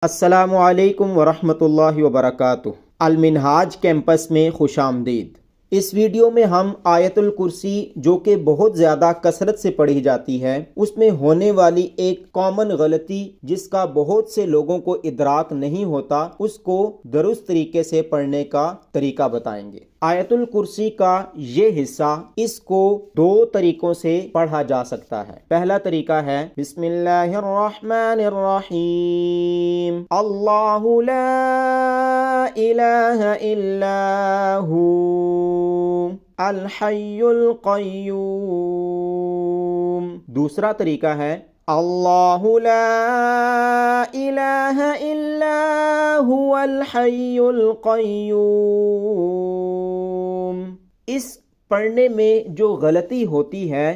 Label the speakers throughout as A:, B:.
A: السلام علیکم ورحمۃ اللہ وبرکاتہ۔ المنہاج کیمپس میں خوش آمدید۔ اس ویڈیو میں ہم آیت الکرسی جو کہ بہت زیادہ کثرت سے پڑھی جاتی ہے اس میں ہونے والی ایک کامن غلطی جس کا بہت سے لوگوں کو ادراک نہیں ہوتا اس کو درست طریقے سے پڑھنے کا طریقہ بتائیں گے۔ آیت الکرسی کا یہ حصہ اس کو دو طریقوں سے پڑھا جا سکتا ہے۔ پہلا طریقہ ہے بسم اللہ الرحمن الرحیم، اللہ لا الہ الا ہو الحی القیوم۔ دوسرا طریقہ ہے اللہ لا الہ الا هو الحی القیوم۔ اس پڑھنے میں جو غلطی ہوتی ہے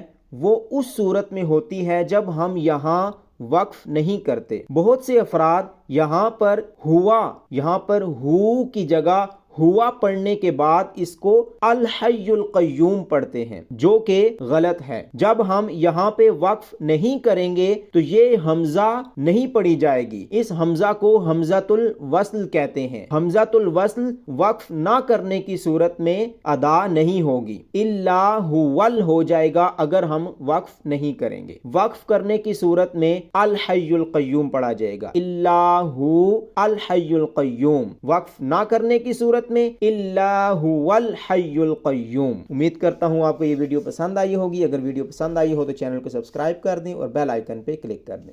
A: وہ اس صورت میں ہوتی ہے جب ہم یہاں وقف نہیں کرتے۔ بہت سے افراد یہاں پر ہو کی جگہ ہوا پڑھنے کے بعد اس کو الحی القیوم پڑھتے ہیں جو کہ غلط ہے۔ جب ہم یہاں پہ وقف نہیں کریں گے تو یہ حمزہ نہیں پڑھی جائے گی۔ اس حمزہ کو حمزۃ الوصل کہتے ہیں۔ حمزۃ الوصل وقف نہ کرنے کی صورت میں ادا نہیں ہوگی، الا ہول ہو جائے گا اگر ہم وقف نہیں کریں گے۔ وقف کرنے کی صورت میں الحی القیوم پڑھا جائے گا، الا ہو الحی القیوم۔ وقف نہ کرنے کی صورت میں الا هو الحی القیوم۔ امید کرتا ہوں آپ کو یہ ویڈیو پسند آئی ہوگی۔ اگر ویڈیو پسند آئی ہو تو چینل کو سبسکرائب کر دیں اور بیل آئیکن پہ کلک کر دیں۔